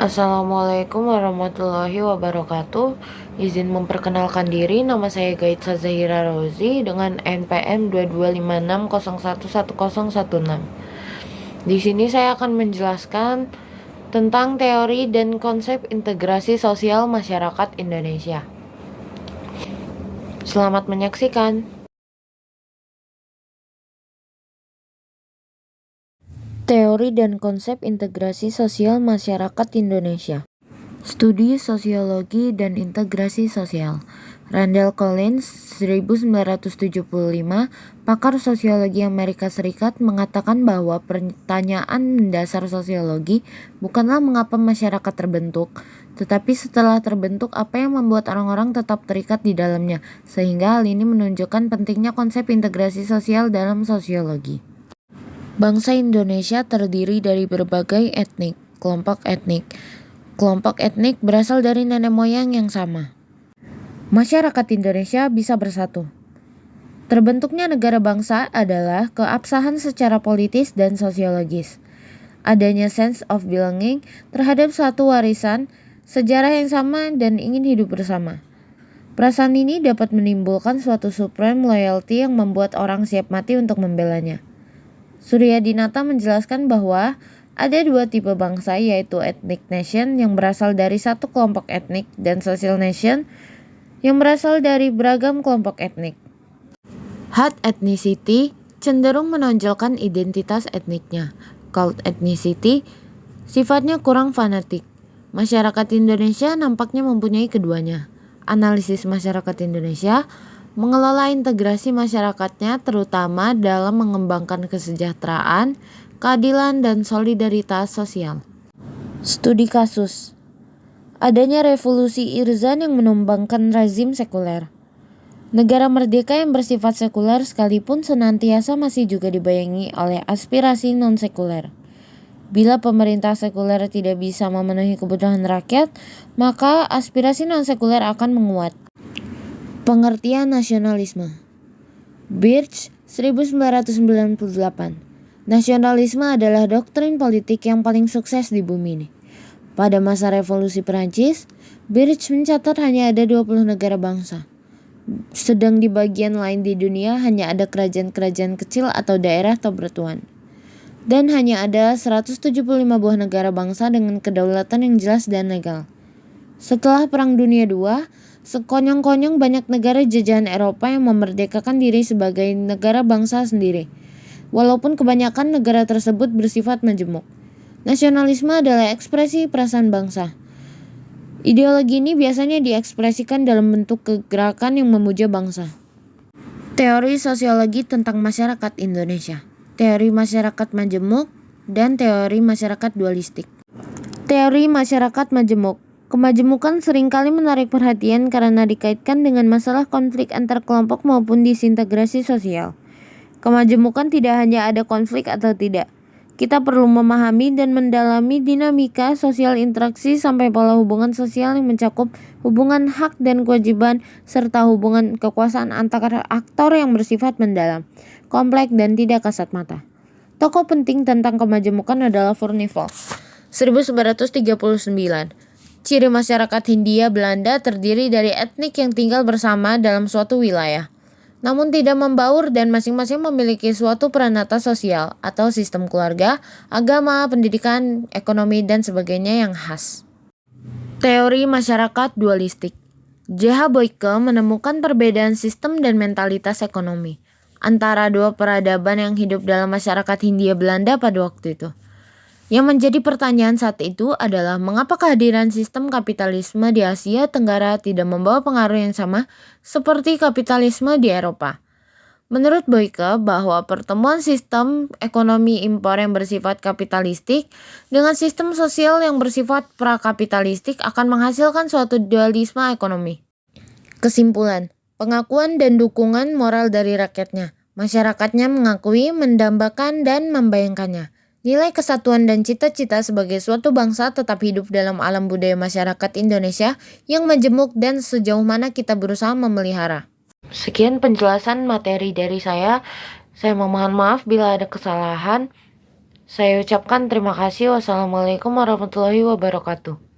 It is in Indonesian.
Assalamualaikum warahmatullahi wabarakatuh. Izin memperkenalkan diri, nama saya Gaitsa Zahira Rozi dengan NPM 2256011016. Di sini saya akan menjelaskan tentang teori dan konsep integrasi sosial masyarakat Indonesia. Selamat menyaksikan. Teori dan konsep integrasi sosial masyarakat Indonesia. Studi Sosiologi dan Integrasi Sosial. Randall Collins 1975, pakar sosiologi Amerika Serikat, mengatakan bahwa pertanyaan mendasar sosiologi bukanlah mengapa masyarakat terbentuk, tetapi setelah terbentuk apa yang membuat orang-orang tetap terikat di dalamnya, sehingga hal ini menunjukkan pentingnya konsep integrasi sosial dalam sosiologi. Bangsa Indonesia terdiri dari berbagai etnik, kelompok etnik. Kelompok etnik berasal dari nenek moyang yang sama. Masyarakat Indonesia bisa bersatu. Terbentuknya negara bangsa adalah keabsahan secara politis dan sosiologis. Adanya sense of belonging terhadap suatu warisan, sejarah yang sama dan ingin hidup bersama. Perasaan ini dapat menimbulkan suatu supreme loyalty yang membuat orang siap mati untuk membelanya. Surya Dinata menjelaskan bahwa ada dua tipe bangsa, yaitu ethnic nation yang berasal dari satu kelompok etnik dan social nation yang berasal dari beragam kelompok etnik. Hard ethnicity cenderung menonjolkan identitas etniknya. Cold ethnicity sifatnya kurang fanatik. Masyarakat Indonesia nampaknya mempunyai keduanya. Analisis masyarakat Indonesia mengelola integrasi masyarakatnya terutama dalam mengembangkan kesejahteraan, keadilan, dan solidaritas sosial. Studi kasus. Adanya revolusi Irzan yang menumbangkan rezim sekuler. Negara merdeka yang bersifat sekuler sekalipun senantiasa masih juga dibayangi oleh aspirasi non-sekuler. Bila pemerintah sekuler tidak bisa memenuhi kebutuhan rakyat, maka aspirasi non-sekuler akan menguat. Pengertian nasionalisme. Birch 1998. Nasionalisme adalah doktrin politik yang paling sukses di bumi ini. Pada masa revolusi Perancis, Birch mencatat hanya ada 20 negara bangsa. Sedang di bagian lain di dunia hanya ada kerajaan-kerajaan kecil atau daerah atau bertuan. Dan hanya ada 175 buah negara bangsa dengan kedaulatan yang jelas dan legal. Setelah Perang Dunia II, sekonyong-konyong banyak negara jajahan Eropa yang memerdekakan diri sebagai negara bangsa sendiri, walaupun kebanyakan negara tersebut bersifat majemuk. Nasionalisme adalah ekspresi perasaan bangsa. Ideologi ini biasanya diekspresikan dalam bentuk gerakan yang memuja bangsa. Teori sosiologi tentang masyarakat Indonesia. Teori masyarakat majemuk dan teori masyarakat dualistik. Teori masyarakat majemuk. Kemajemukan seringkali menarik perhatian karena dikaitkan dengan masalah konflik antar kelompok maupun disintegrasi sosial. Kemajemukan tidak hanya ada konflik atau tidak. Kita perlu memahami dan mendalami dinamika sosial interaksi sampai pola hubungan sosial yang mencakup hubungan hak dan kewajiban serta hubungan kekuasaan antara aktor yang bersifat mendalam, kompleks dan tidak kasat mata. Tokoh penting tentang kemajemukan adalah Furnivall 1939. Ciri masyarakat Hindia Belanda terdiri dari etnik yang tinggal bersama dalam suatu wilayah, namun tidak membaur dan masing-masing memiliki suatu peranata sosial atau sistem keluarga, agama, pendidikan, ekonomi, dan sebagainya yang khas. Teori masyarakat dualistik. J.H. Boyke menemukan perbedaan sistem dan mentalitas ekonomi antara dua peradaban yang hidup dalam masyarakat Hindia Belanda pada waktu itu. Yang menjadi pertanyaan saat itu adalah mengapa kehadiran sistem kapitalisme di Asia Tenggara tidak membawa pengaruh yang sama seperti kapitalisme di Eropa. Menurut Boyke, bahwa pertemuan sistem ekonomi impor yang bersifat kapitalistik dengan sistem sosial yang bersifat prakapitalistik akan menghasilkan suatu dualisme ekonomi. Kesimpulan, pengakuan dan dukungan moral dari rakyatnya. Masyarakatnya mengakui, mendambakan, dan membayangkannya. Nilai kesatuan dan cita-cita sebagai suatu bangsa tetap hidup dalam alam budaya masyarakat Indonesia yang majemuk dan sejauh mana kita berusaha memelihara. Sekian penjelasan materi dari saya. Saya memohon maaf bila ada kesalahan. Saya ucapkan terima kasih. Wassalamualaikum warahmatullahi wabarakatuh.